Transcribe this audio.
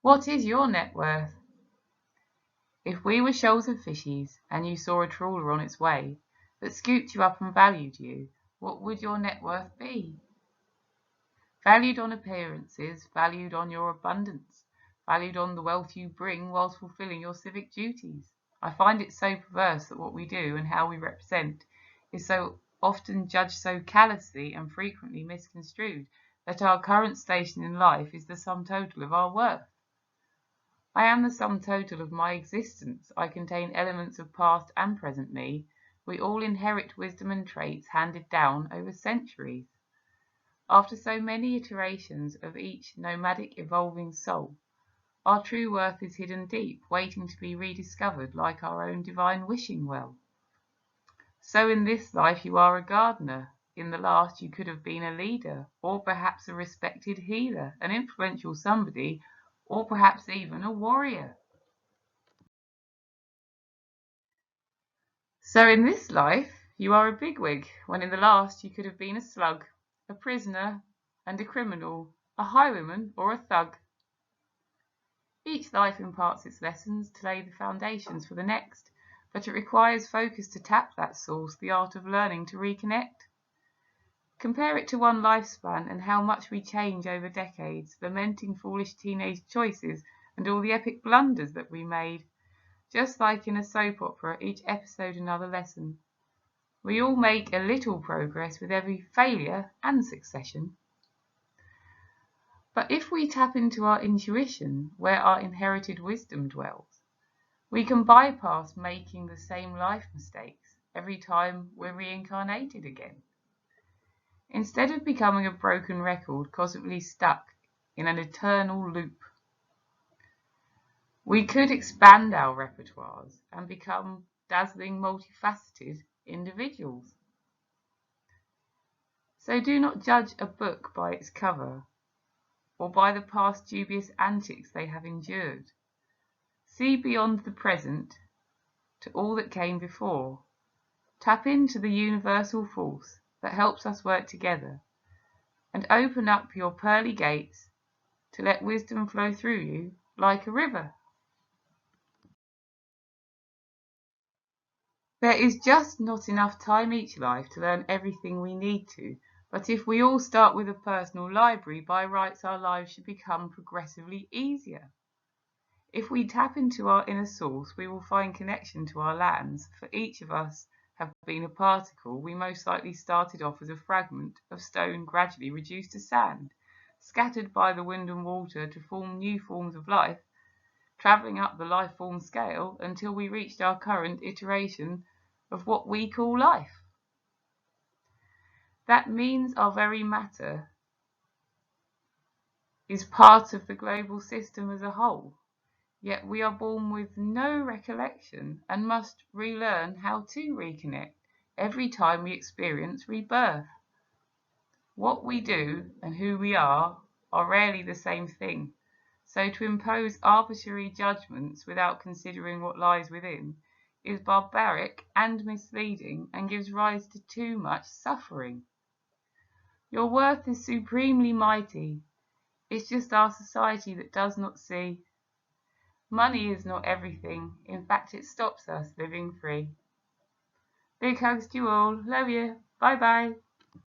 What is your net worth? If we were shoals of fishes, and you saw a trawler on its way, that scooped you up and valued you, what would your net worth be? Valued on appearances, valued on your abundance, valued on the wealth you bring whilst fulfilling your civic duties. I find it so perverse that what we do and how we represent is so often judged so callously and frequently misconstrued that our current station in life is the sum total of our worth. I am the sum total of my existence. I contain elements of past and present me. We all inherit wisdom and traits handed down over centuries. After so many iterations of each nomadic evolving soul, our true worth is hidden deep, waiting to be rediscovered like our own divine wishing well. So in this life you are a gardener. In the last you could have been a leader, or perhaps a respected healer, an influential somebody, or perhaps even a warrior. So in this life you are a bigwig, when in the last you could have been a slug, a prisoner and a criminal, a highwayman or a thug. Each life imparts its lessons to lay the foundations for the next, but it requires focus to tap that source, the art of learning to reconnect. Compare it to one lifespan and how much we change over decades, lamenting foolish teenage choices and all the epic blunders that we made. Just like in a soap opera, each episode another lesson. We all make a little progress with every failure and succession. But if we tap into our intuition, where our inherited wisdom dwells, we can bypass making the same life mistakes every time we're reincarnated again. Instead of becoming a broken record cosmically stuck in an eternal loop, we could expand our repertoires and become dazzling, multifaceted individuals. So do not judge a book by its cover, or by the past dubious antics they have endured. See beyond the present to all that came before. Tap into the universal force that helps us work together, and open up your pearly gates to let wisdom flow through you like a river. There is just not enough time each life to learn everything we need to, but if we all start with a personal library, by rights our lives should become progressively easier. If we tap into our inner source, we will find connection to our lands. For each of us have been a particle. We most likely started off as a fragment of stone gradually reduced to sand, scattered by the wind and water to form new forms of life, travelling up the life form scale until we reached our current iteration of what we call life. That means our very matter is part of the global system as a whole. Yet we are born with no recollection and must relearn how to reconnect every time we experience rebirth. What we do and who we are rarely the same thing, so to impose arbitrary judgments without considering what lies within is barbaric and misleading and gives rise to too much suffering. Your worth is supremely mighty. It's just our society that does not see. Money is not everything. In fact, it stops us living free. Big hugs to you all. Love you. Bye bye.